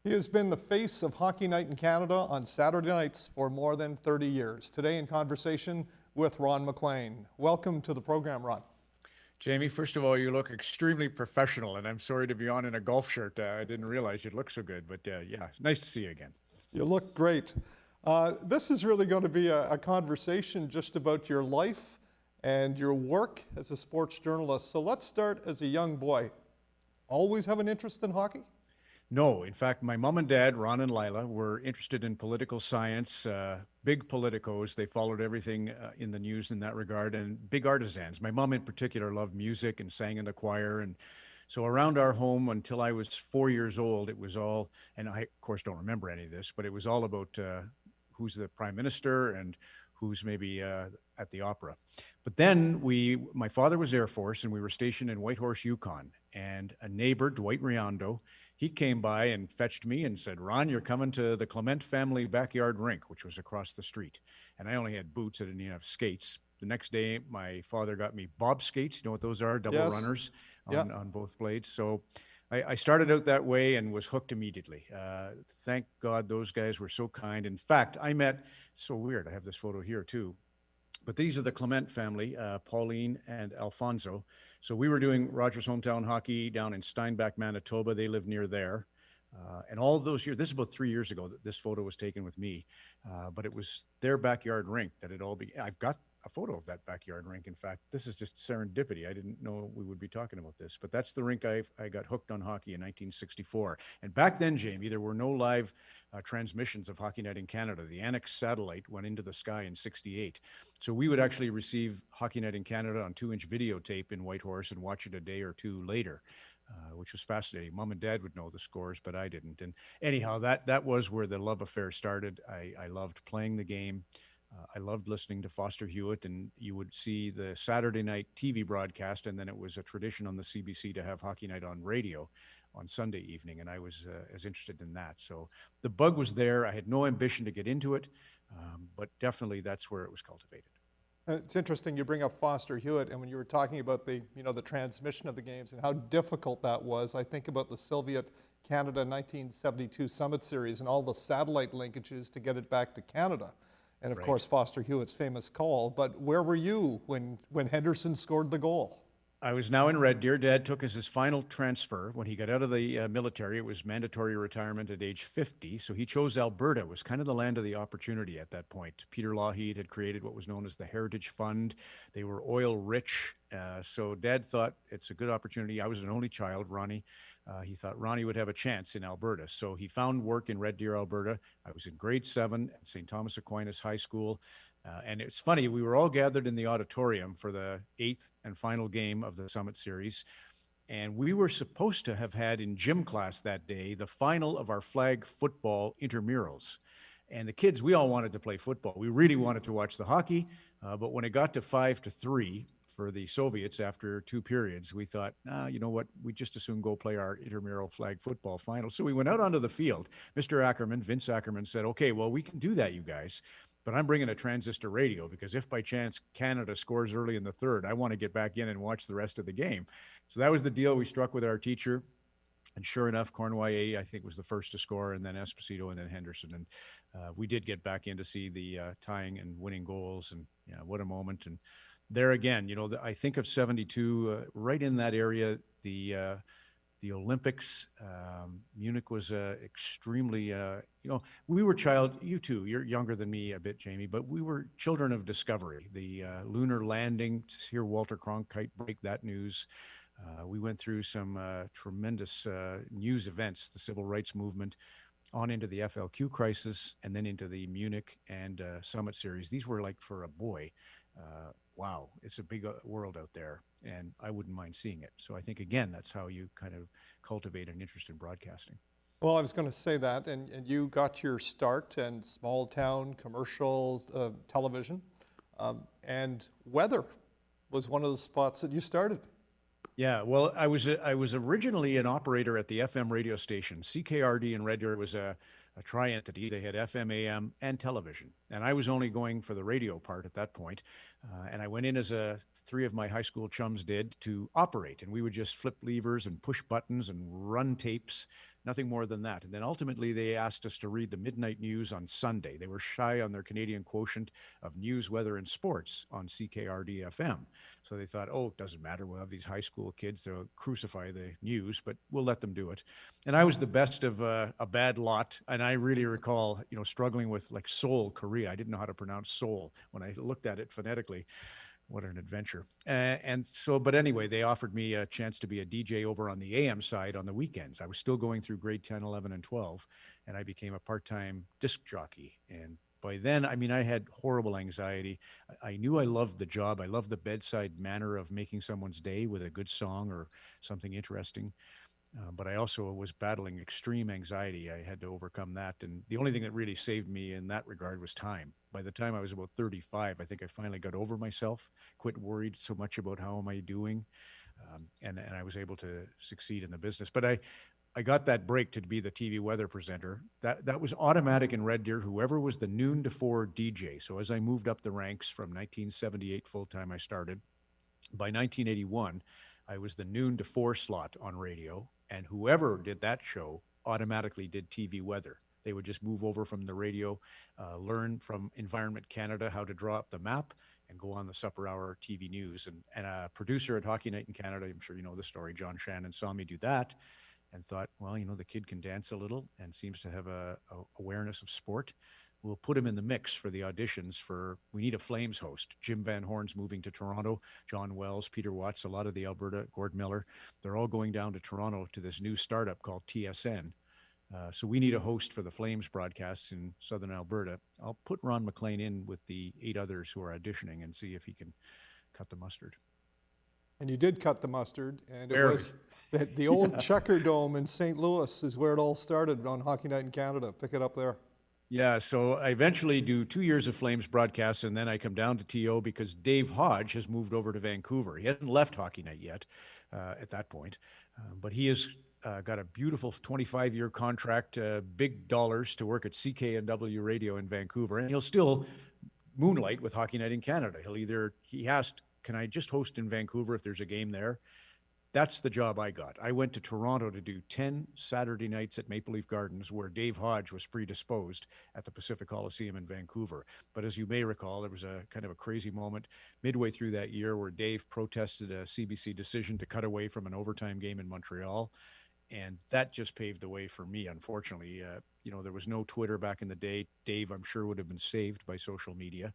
He has been the face of Hockey Night in Canada on Saturday nights for more than 30 years. Today in conversation with Ron MacLean. Welcome to the program, Ron. Jamie, first of all, you look extremely professional, and I'm sorry to be on in a golf shirt. I didn't realize you'd look so good, but yeah, nice to see you again. You look great. This is really going to be a conversation just about your life and your work as a sports journalist. So let's start as a young boy. Always have an interest in hockey? No, in fact, my mom and dad, Ron and Lila, were interested in political science, big politicos. They followed everything in the news in that regard, and big artisans. My mom in particular loved music and sang in the choir. And so around our home until I was 4 years old, it was all, and I, of course, don't remember any of this, but it was all about who's the prime minister and who's maybe at the opera. But then my father was Air Force, and we were stationed in Whitehorse, Yukon. And a neighbor, Dwight Riondo, he came by and fetched me and said, "Ron, you're coming to the Clement family backyard rink," which was across the street. And I only had boots. I didn't even have skates. The next day, my father got me bob skates. You know what those are? Double runners on both blades. So I started out that way and was hooked immediately. Thank God those guys were so kind. In fact, so weird, I have this photo here too. But these are the Clement family, Pauline and Alfonso. So we were doing Rogers Hometown Hockey down in Steinbach, Manitoba. They live near there. And all those years, this is about 3 years ago that this photo was taken with me. But it was their backyard rink that it all began. I've got a photo of that backyard rink. In fact, this is just serendipity. I didn't know we would be talking about this, but that's the rink I got hooked on hockey in 1964. And back then, Jamie, there were no live transmissions of Hockey Night in Canada. The Annex satellite went into the sky in 68. So we would actually receive Hockey Night in Canada on 2-inch videotape in Whitehorse and watch it a day or two later. Which was fascinating. Mom and dad would know the scores, but I didn't. And anyhow, that was where the love affair started. I loved playing the game. I loved listening to Foster Hewitt, and you would see the Saturday night TV broadcast, and then it was a tradition on the CBC to have Hockey Night on radio on Sunday evening, and I was as interested in that. So the bug was there. I had no ambition to get into it, but definitely that's where it was cultivated. It's interesting you bring up Foster Hewitt, and when you were talking about the transmission of the games and how difficult that was, I think about the Soviet Canada 1972 Summit Series and all the satellite linkages to get it back to Canada. And of course, Foster Hewitt's famous call. But where were you when Henderson scored the goal? I was now in Red Deer. Dad took as his final transfer. When he got out of the military, it was mandatory retirement at age 50. So he chose Alberta. It was kind of the land of the opportunity at that point. Peter Lougheed had created what was known as the Heritage Fund. They were oil rich. So Dad thought it's a good opportunity. I was an only child, Ronnie. He thought Ronnie would have a chance in Alberta. So he found work in Red Deer, Alberta. I was in grade 7 at St. Thomas Aquinas High School. And it's funny, we were all gathered in the auditorium for the 8th and final game of the Summit Series. And we were supposed to have had in gym class that day the final of our flag football intramurals. And the kids, we all wanted to play football. We really wanted to watch the hockey. But when it got to 5-3 for the Soviets after 2 periods, we thought, you know what, we just as soon go play our intramural flag football final. So we went out onto the field. Mr. Ackerman, Vince Ackerman, said, "Okay, well, we can do that, you guys. But I'm bringing a transistor radio because if by chance Canada scores early in the third, I want to get back in and watch the rest of the game." So that was the deal we struck with our teacher. And sure enough, Cornwall, I think, was the first to score, and then Esposito, and then Henderson. And we did get back in to see the tying and winning goals. And what a moment. And there again, I think of 72, right in that area, the Olympics. Munich was extremely, we were you too, you're younger than me a bit, Jamie, but we were children of discovery. The lunar landing, to hear Walter Cronkite break that news. We went through some tremendous news events, the civil rights movement, on into the FLQ crisis, and then into the Munich and Summit Series. These were like, for a boy, wow, it's a big world out there, and I wouldn't mind seeing it. So I think, again, that's how you kind of cultivate an interest in broadcasting. Well, I was going to say that, and you got your start in small town commercial television, and weather was one of the spots that you started. Yeah, well, I was originally an operator at the FM radio station. CKRD in Red Deer was a tri-entity. They had FM, AM, and television. And I was only going for the radio part at that point. And I went in as three of my high school chums did to operate. And we would just flip levers and push buttons and run tapes, nothing more than that. And then ultimately, they asked us to read the midnight news on Sunday. They were shy on their Canadian quotient of news, weather, and sports on CKRD FM. So they thought, oh, it doesn't matter. We'll have these high school kids. They'll crucify the news, but we'll let them do it. And I was the best of a bad lot. And I really recall, struggling with like Seoul, Korea. I didn't know how to pronounce Seoul when I looked at it phonetically. What an adventure. But anyway, they offered me a chance to be a DJ over on the AM side on the weekends. I was still going through grade 10, 11, and 12, and I became a part-time disc jockey. And by then, I had horrible anxiety. I knew I loved the job. I loved the bedside manner of making someone's day with a good song or something interesting. But I also was battling extreme anxiety. I had to overcome that. And the only thing that really saved me in that regard was time. By the time I was about 35, I think I finally got over myself, quit worried so much about how am I doing. And I was able to succeed in the business. But I got that break to be the TV weather presenter. That was automatic in Red Deer, whoever was the noon to 4 DJ. So as I moved up the ranks from 1978 full-time, I started. By 1981, I was the noon to 4 slot on radio, and whoever did that show automatically did TV weather. They would just move over from the radio, learn from Environment Canada how to draw up the map, and go on the supper hour TV news. And a producer at Hockey Night in Canada, I'm sure you know the story, John Shannon, saw me do that and thought, well, the kid can dance a little and seems to have a awareness of sport. We'll put him in the mix for the auditions we need a Flames host. Jim Van Horn's moving to Toronto, John Wells, Peter Watts, a lot of the Alberta, Gord Miller, they're all going down to Toronto to this new startup called TSN. So we need a host for the Flames broadcasts in Southern Alberta. I'll put Ron MacLean in with the 8 others who are auditioning and see if he can cut the mustard. And you did cut the mustard, and it Barely. was the old Checker Dome in St. Louis is where it all started on Hockey Night in Canada. Pick it up there. Yeah, so I eventually do 2 years of Flames broadcasts, and then I come down to TO because Dave Hodge has moved over to Vancouver. He hasn't left Hockey Night yet at that point, but he has got a beautiful 25-year contract, big dollars to work at CKNW Radio in Vancouver, and he'll still moonlight with Hockey Night in Canada. He asked, can I just host in Vancouver if there's a game there? That's the job I got. I went to Toronto to do 10 Saturday nights at Maple Leaf Gardens, where Dave Hodge was predisposed at the Pacific Coliseum in Vancouver. But as you may recall, there was a kind of a crazy moment midway through that year where Dave protested a CBC decision to cut away from an overtime game in Montreal. And that just paved the way for me, unfortunately. There was no Twitter back in the day. Dave, I'm sure, would have been saved by social media.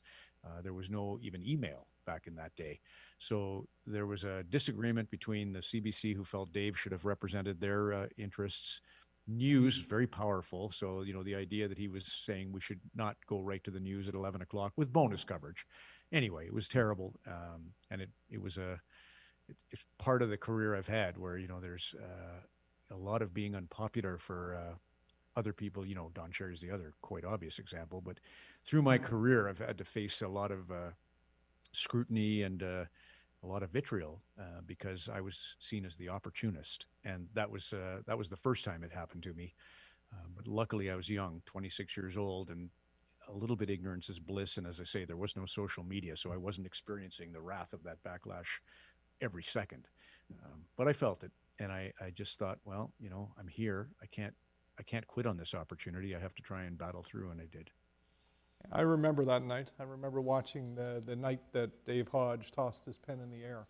There was no even email back in that day. So there was a disagreement between the CBC, who felt Dave should have represented their interests. News, very powerful. So, the idea that he was saying we should not go right to the news at 11 o'clock with bonus coverage. Anyway, it was terrible. And it's part of the career I've had where, there's a lot of being unpopular for other people. Don Cherry's the other quite obvious example. But through my career, I've had to face a lot of scrutiny and a lot of vitriol because I was seen as the opportunist, and that was the first time it happened to me. But luckily, I was young, 26 years old, and a little bit ignorance is bliss. And as I say, there was no social media, so I wasn't experiencing the wrath of that backlash every second. But I felt it, and I just thought, well, I'm here. I can't quit on this opportunity. I have to try and battle through, and I did. I remember that night. I remember watching the night that Dave Hodge tossed his pen in the air.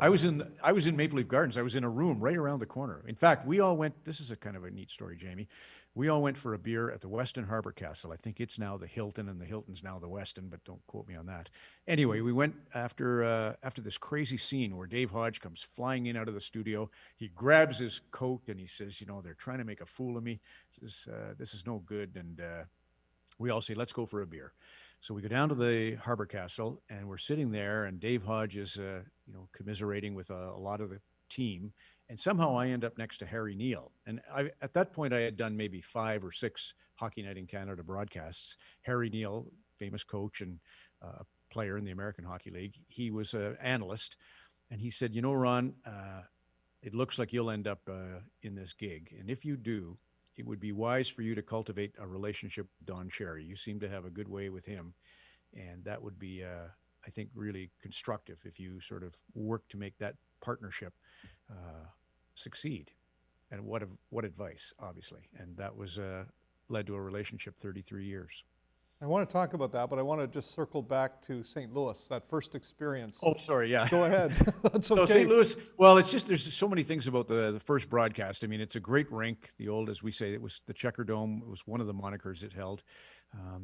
I was in Maple Leaf Gardens. I was in a room right around the corner. In fact, we all went. This is a kind of a neat story, Jamie. We all went for a beer at the Westin Harbor Castle. I think it's now the Hilton, and the Hilton's now the Westin, but don't quote me on that. Anyway, we went after this crazy scene where Dave Hodge comes flying in out of the studio. He grabs his coat and he says, they're trying to make a fool of me. This is no good. And we all say, let's go for a beer. So we go down to the Harbor Castle, and we're sitting there, and Dave Hodge is, commiserating with a lot of the team. And somehow I end up next to Harry Neal. And at that point, I had done maybe 5 or 6 Hockey Night in Canada broadcasts. Harry Neal, famous coach and player in the American Hockey League, he was an analyst. And he said, Ron, it looks like you'll end up in this gig. And if you do, it would be wise for you to cultivate a relationship with Don Cherry. You seem to have a good way with him, and that would be I think, really constructive if you sort of work to make that partnership succeed. And what advice, obviously. And that was led to a relationship 33 years. I want to talk about that, but I want to just circle back to St. Louis, that first experience. Oh, sorry, yeah. Go ahead. That's So okay. St. Louis, well, it's just there's so many things about the first broadcast. I mean, it's a great rink. The old, as we say, it was the Checker Dome. It was one of the monikers it held.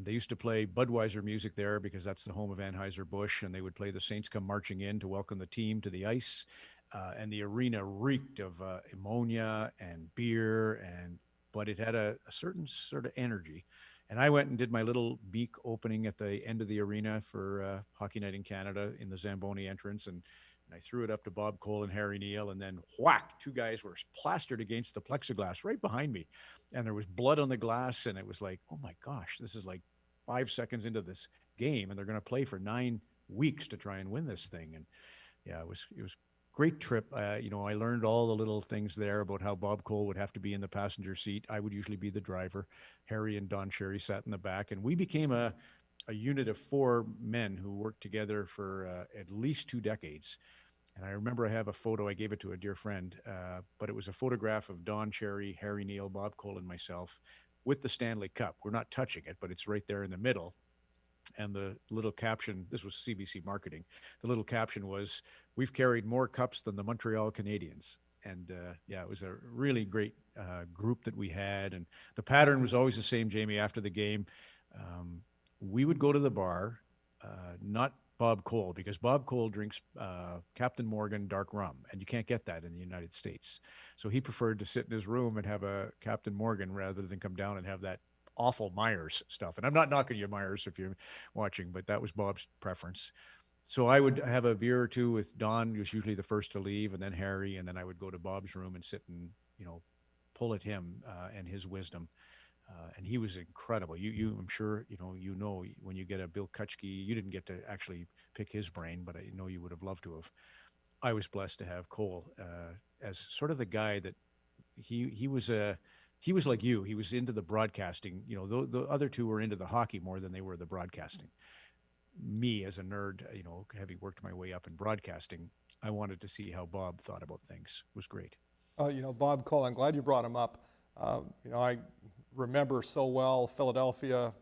They used to play Budweiser music there because that's the home of Anheuser-Busch, and they would play The Saints Come Marching In to welcome the team to the ice. And the arena reeked of ammonia and beer, but it had a certain sort of energy. And I went and did my little beak opening at the end of the arena for Hockey Night in Canada in the Zamboni entrance. And I threw it up to Bob Cole and Harry Neal. And then whack, two guys were plastered against the plexiglass right behind me. And there was blood on the glass. And it was like, oh my gosh, this is like 5 seconds into this game. And they're going to play for 9 weeks to try and win this thing. And yeah, it was great trip. I learned all the little things there about how Bob Cole would have to be in the passenger seat. I would usually be the driver. Harry and Don Cherry sat in the back, and we became a unit of 4 men who worked together for at least 2 decades. And I remember I have a photo. I gave it to a dear friend, but it was a photograph of Don Cherry, Harry Neal, Bob Cole, and myself with the Stanley Cup. We're not touching it, but it's right there in the middle. And the little caption, this was CBC marketing, the little caption was, "We've carried more cups than the Montreal Canadiens." And yeah, it was a really great group that we had. And the pattern was always the same, Jamie, after the game. We would go to the bar, not Bob Cole, because Bob Cole drinks Captain Morgan dark rum, and you can't get that in the United States. So he preferred to sit in his room and have a Captain Morgan rather than come down and have that awful Myers stuff. And I'm not knocking you, Myers, if you're watching, but that was Bob's preference. So I would have a beer or two with Don, who was usually the first to leave, and then Harry, and then I would go to Bob's room and sit and, pull at him and his wisdom. And he was incredible. I'm sure, when you get a Bill Kutchke, you didn't get to actually pick his brain, but I know you would have loved to have. I was blessed to have Cole as sort of the guy that he was like you. He was into the broadcasting. The other two were into the hockey more than they were the broadcasting. Me, as a nerd, having worked my way up in broadcasting, I wanted to see how Bob thought about things. It was great. Bob Cole, I'm glad you brought him up. I remember so well Philadelphia,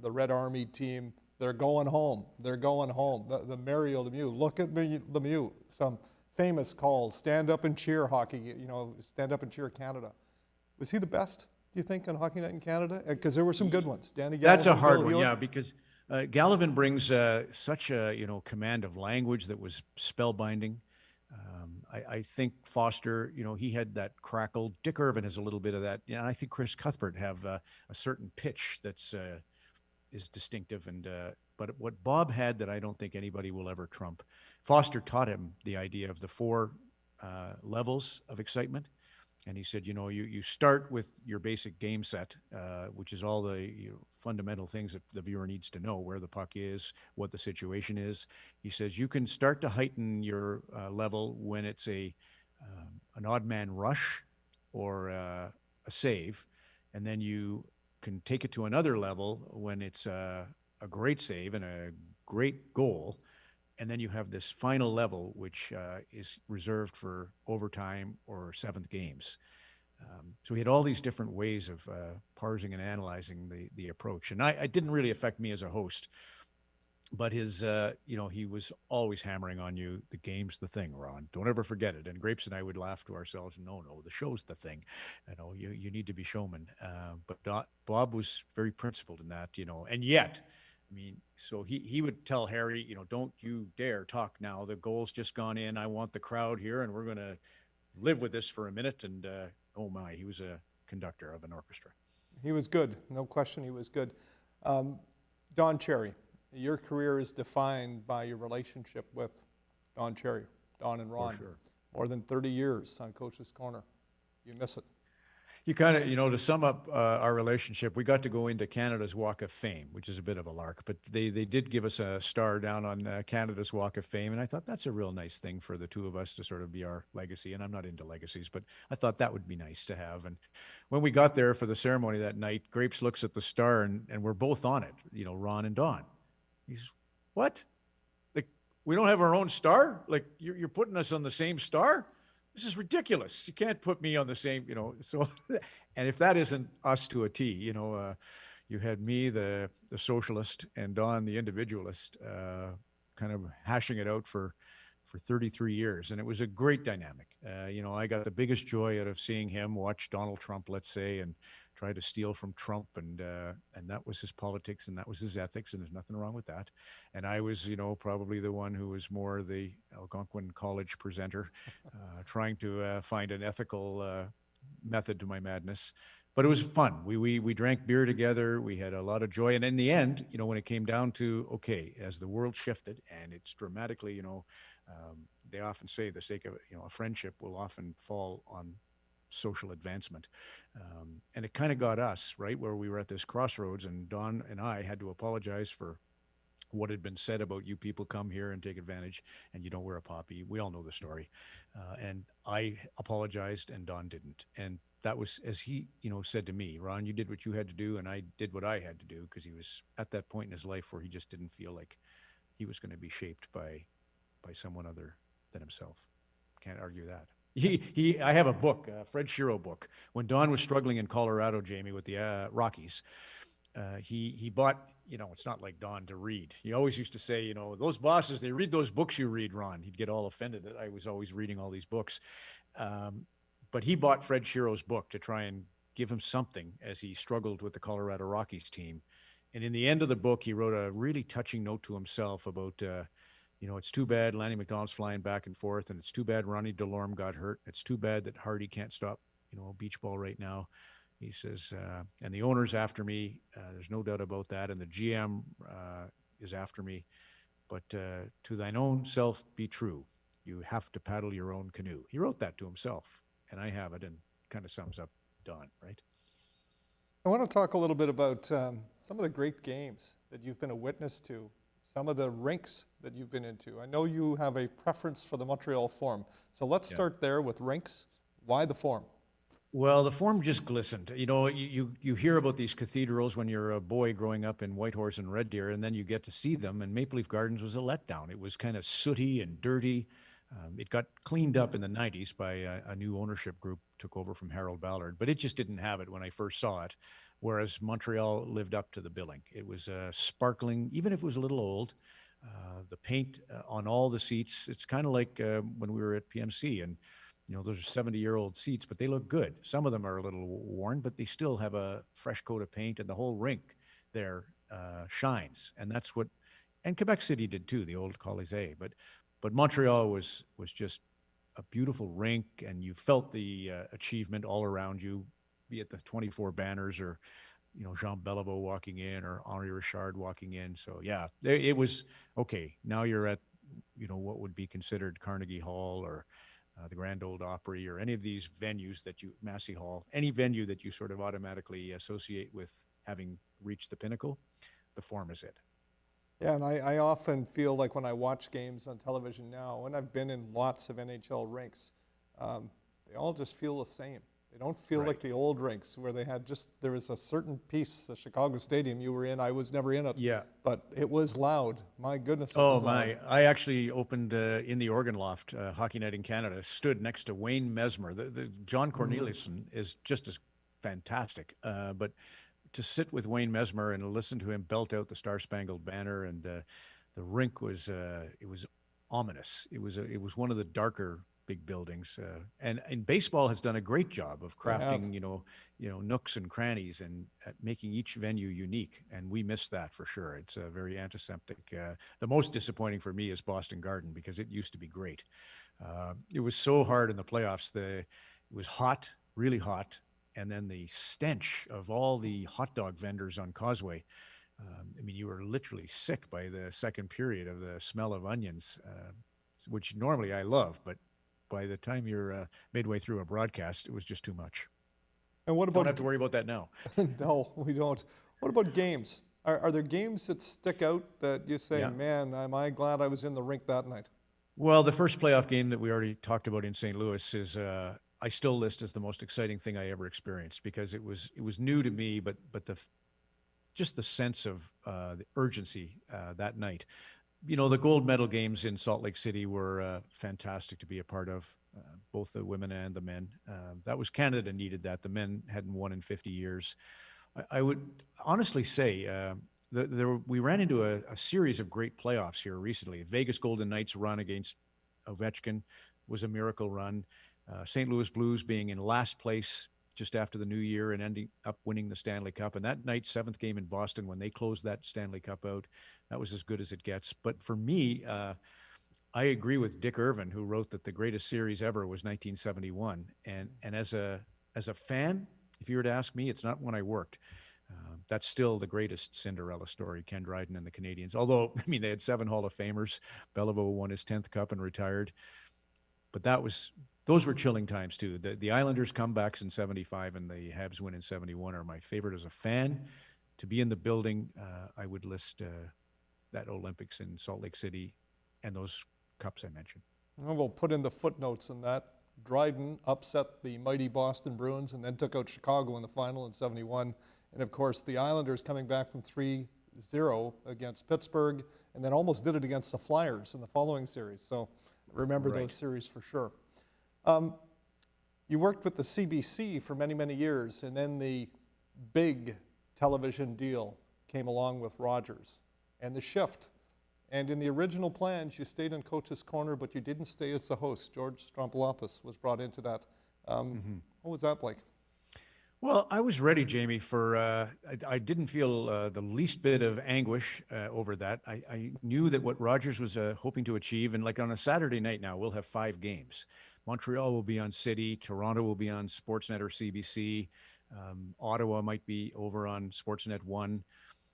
the Red Army team. They're going home. They're going home. The Mario Lemieux. Look at Lemieux. Some famous calls. Stand up and cheer hockey. Stand up and cheer Canada. Was he the best, do you think, on Hockey Night in Canada? Because there were some good ones. Danny Gallivan, That's a hard Bill one, Hewitt. yeah, because Gallivan brings such a command of language that was spellbinding. I think Foster, he had that crackle. Dick Irvin has a little bit of that. Yeah, I think Chris Cuthbert have a certain pitch that's is distinctive. But what Bob had that I don't think anybody will ever trump. Foster taught him the idea of the 4 levels of excitement. And he said, you start with your basic game set, which is all the fundamental things that the viewer needs to know, where the puck is, what the situation is. He says you can start to heighten your level when it's an odd man rush or a save, and then you can take it to another level when it's a great save and a great goal. And then you have this final level, which is reserved for overtime or 7th games. So he had all these different ways of parsing and analyzing the approach. And it didn't really affect me as a host, but his, he was always hammering on you, the game's the thing, Ron. Don't ever forget it. And Grapes and I would laugh to ourselves, no, the show's the thing. You need to be showman. But Bob was very principled in that, and yet, so he would tell Harry, don't you dare talk now. The goal's just gone in. I want the crowd here, and we're going to live with this for a minute. And oh my, he was a conductor of an orchestra. He was good. No question he was good. Don Cherry, your career is defined by your relationship with Don Cherry, Don and Ron. For sure. More than 30 years on Coach's Corner. You miss it. You kind of, to sum up our relationship, we got to go into Canada's Walk of Fame, which is a bit of a lark, but they did give us a star down on Canada's Walk of Fame, and I thought that's a real nice thing for the two of us to sort of be our legacy, and I'm not into legacies, but I thought that would be nice to have. And when we got there for the ceremony that night, Grapes looks at the star, and we're both on it, Ron and Don. He's, what? Like, We don't have our own star? Like, you're putting us on the same star? This is ridiculous. You can't put me on the same, so, and if that isn't us to a T, you had me, the socialist, and Don, the individualist, kind of hashing it out for 33 years. And it was a great dynamic. I got the biggest joy out of seeing him watch Donald Trump, let's say, and try to steal from Trump. And that was his politics and that was his ethics. And there's nothing wrong with that. And I was, probably the one who was more the Algonquin College presenter, trying to find an ethical method to my madness. But it was fun. We drank beer together. We had a lot of joy. And in the end, when it came down to, okay, as the world shifted and it's dramatically, they often say the sake of, a friendship will often fall on social advancement. And it kind of got us, right, where we were at this crossroads, and Don and I had to apologize for what had been said about you people come here and take advantage and you don't wear a poppy. We all know the story. And I apologized and Don didn't. And that was, as he, said to me, Ron, you did what you had to do and I did what I had to do, because he was at that point in his life where he just didn't feel like he was going to be shaped by someone other than himself. Can't argue that. I have a book, a Fred Shiro book. When Don was struggling in Colorado, Jamie, with the Rockies, he bought, it's not like Don to read. He always used to say, those bosses, they read those books you read, Ron. He'd get all offended that I was always reading all these books. But he bought Fred Shiro's book to try and give him something as he struggled with the Colorado Rockies team. And in the end of the book, he wrote a really touching note to himself about, it's too bad Lanny McDonald's flying back and forth, and it's too bad Ronnie Delorme got hurt. It's too bad that Hardy can't stop, beach ball right now. He says, and the owner's after me. There's no doubt about that. And the GM is after me. But to thine own self be true. You have to paddle your own canoe. He wrote that to himself, and I have it, and kind of sums up Don, right? I want to talk a little bit about some of the great games that you've been a witness to, some of the rinks that you've been into. I know you have a preference for the Montreal Forum. So let's start there with rinks. Why the Forum? Well, the Forum just glistened. You hear about these cathedrals when you're a boy growing up in Whitehorse and Red Deer, and then you get to see them, and Maple Leaf Gardens was a letdown. It was kind of sooty and dirty. It got cleaned up in the 90s by a new ownership group, took over from Harold Ballard, but it just didn't have it when I first saw it, whereas Montreal lived up to the billing. It was sparkling, even if it was a little old. The paint on all the seats, it's kind of like when we were at PMC, and those are 70-year-old seats, but they look good. Some of them are a little worn, but they still have a fresh coat of paint, and the whole rink there shines. And that's what, and Quebec City did too, the old Colisée. But Montreal was just a beautiful rink, and you felt the achievement all around you, be it the 24 banners or, Jean Beliveau walking in or Henri Richard walking in. So yeah, it was, okay, now you're at, what would be considered Carnegie Hall or the Grand Ole Opry or any of these venues Massey Hall, any venue that you sort of automatically associate with having reached the pinnacle, the Forum is it. Yeah, and I often feel like when I watch games on television now, and I've been in lots of NHL rinks, they all just feel the same. They don't feel like the old rinks where there was a certain piece, the Chicago Stadium you were in, I was never in it. Yeah. But it was loud. My goodness. Oh my, I actually opened in the Organ Loft, Hockey Night in Canada, stood next to Wayne Mesmer. The John Corneliuson is just as fantastic. But to sit with Wayne Mesmer and listen to him belt out the Star Spangled Banner, and the rink was it was ominous. It was one of the darker big buildings, and baseball has done a great job of crafting nooks and crannies and making each venue unique, and we miss that for sure. It's very antiseptic. The most disappointing for me is Boston Garden, because it used to be great. It was so hard in the playoffs. It was hot, really hot. And then the stench of all the hot dog vendors on Causeway. You were literally sick by the second period of the smell of onions, which normally I love, but by the time you're midway through a broadcast, it was just too much. And what about? Don't have to worry about that now. No, we don't. What about games? Are there games that stick out that you say, man, am I glad I was in the rink that night? Well, the first playoff game that we already talked about in St. Louis is I still list as the most exciting thing I ever experienced, because it was new to me, but just the sense of the urgency that night. The gold medal games in Salt Lake City were fantastic to be a part of, both the women and the men. That was Canada needed that. The men hadn't won in 50 years. I would honestly say we ran into a series of great playoffs here recently. Vegas Golden Knights run against Ovechkin was a miracle run. St. Louis Blues being in last place just after the new year and ending up winning the Stanley Cup. And that night, seventh game in Boston, when they closed that Stanley Cup out, that was as good as it gets. But for me, I agree with Dick Irvin, who wrote that the greatest series ever was 1971. And as a fan, if you were to ask me, it's not when I worked. That's still the greatest Cinderella story, Ken Dryden and the Canadians. Although, I mean, they had 7 Hall of Famers. Beliveau won his 10th cup and retired. But those were chilling times too. The Islanders comebacks in 75 and the Habs win in 71 are my favorite as a fan. To be in the building, I would list that Olympics in Salt Lake City and those cups I mentioned. Well, we'll put in the footnotes in that. Dryden upset the mighty Boston Bruins and then took out Chicago in the final in 71. And of course, the Islanders coming back from 3-0 against Pittsburgh and then almost did it against the Flyers in the following series. So remember those series for sure. You worked with the CBC for many, many years, and then the big television deal came along with Rogers and the shift. And in the original plans, you stayed in Coach's Corner, but you didn't stay as the host. George Stroumboulopoulos was brought into that. What was that like? Well, I was ready, Jamie, for, I didn't feel the least bit of anguish over that. I knew that what Rogers was hoping to achieve, and like on a Saturday night now, we'll have 5 games. Montreal will be on City, Toronto will be on Sportsnet or CBC, Ottawa might be over on Sportsnet 1.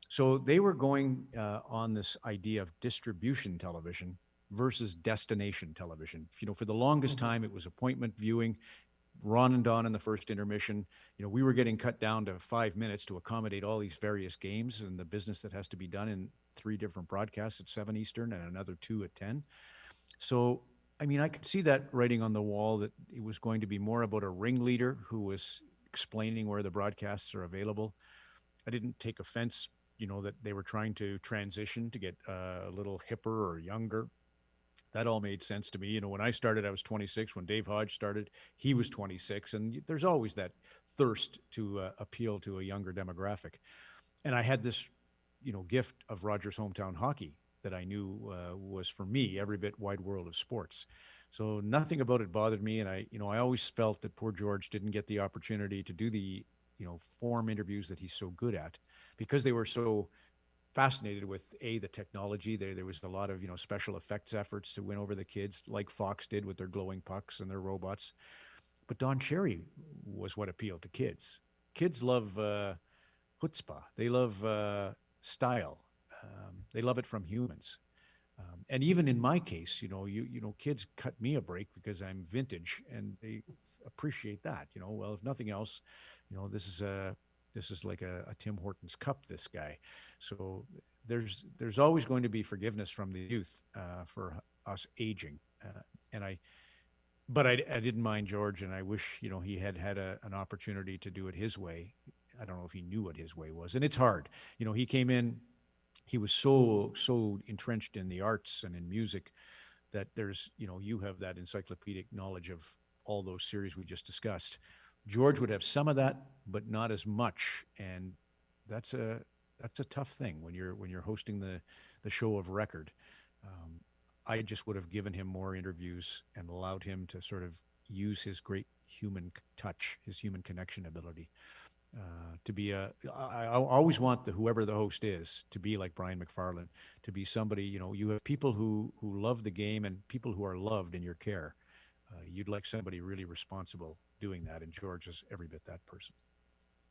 So they were going on this idea of distribution television versus destination television. For the longest time, it was appointment viewing. Ron and Don in the first intermission, we were getting cut down to 5 minutes to accommodate all these various games and the business that has to be done in 3 different broadcasts at 7 Eastern and another 2 at 10. So, I mean, I could see that writing on the wall that it was going to be more about a ringleader who was explaining where the broadcasts are available. I didn't take offense, that they were trying to transition to get a little hipper or younger. That all made sense to me. When I started, I was 26. When Dave Hodge started, he was 26. And there's always that thirst to appeal to a younger demographic. And I had this, gift of Rogers Hometown Hockey that I knew was for me every bit wide world of sports. So nothing about it bothered me. And I always felt that poor George didn't get the opportunity to do the, form interviews that he's so good at because they were so fascinated with the technology. There was a lot of special effects efforts to win over the kids, like Fox did with their glowing pucks and their robots. But Don Cherry was what appealed to kids. Kids love chutzpah. They love style. They love it from humans. And even in my case, kids cut me a break because I'm vintage, and they appreciate that. Well, if nothing else, this is like a Tim Hortons cup, this guy. So there's always going to be forgiveness from the youth for us aging. But I didn't mind George, and I wish, he had an opportunity to do it his way. I don't know if he knew what his way was. And it's hard. He came in, he was so entrenched in the arts and in music that there's, you have that encyclopedic knowledge of all those series we just discussed. George would have some of that, but not as much. And that's a tough thing when you're hosting the show of record. I just would have given him more interviews and allowed him to sort of use his great human touch, his human connection ability, to be I always want whoever the host is to be like Brian McFarland, to be somebody, you have people who love the game and people who are loved in your care. You'd like somebody really responsible doing that, and George is every bit that person.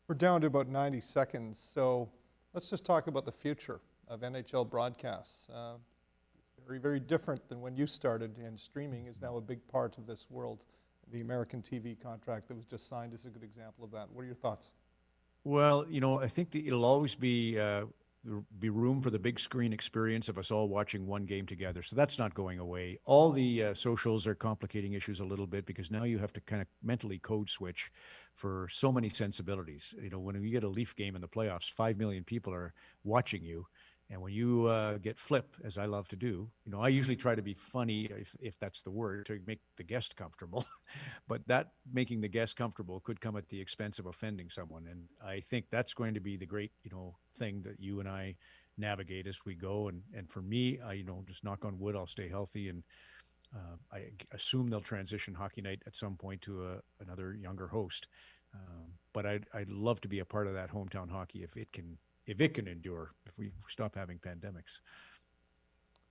We're down to about 90 seconds, so let's just talk about the future of NHL broadcasts. It's very, very different than when you started, and streaming is now a big part of this world. The American TV contract that was just signed is a good example of that. What are your thoughts? Well, I think that it'll always be room for the big screen experience of us all watching one game together. So that's not going away. All the socials are complicating issues a little bit because now you have to kind of mentally code switch for so many sensibilities. When you get a Leaf game in the playoffs, 5 million people are watching you. And when you get flip, as I love to do, I usually try to be funny, if that's the word, to make the guest comfortable. But that making the guest comfortable could come at the expense of offending someone. And I think that's going to be the great, thing that you and I navigate as we go. And for me, I, just knock on wood, I'll stay healthy. And I assume they'll transition Hockey Night at some point to another younger host. But I'd love to be a part of that hometown hockey if it can endure, if we stop having pandemics.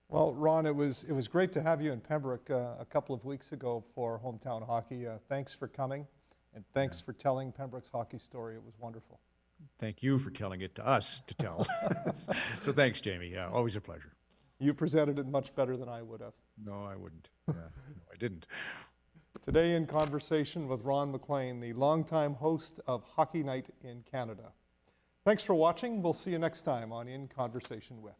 Well, Ron, it was great to have you in Pembroke a couple of weeks ago for hometown hockey. Thanks for coming, and thanks for telling Pembroke's hockey story. It was wonderful. Thank you for telling it to us to tell. So thanks, Jamie. Yeah, always a pleasure. You presented it much better than I would have. No, I wouldn't. Yeah, no, I didn't. Today in conversation with Ron MacLean, the longtime host of Hockey Night in Canada. Thanks for watching. We'll see you next time on In Conversation With.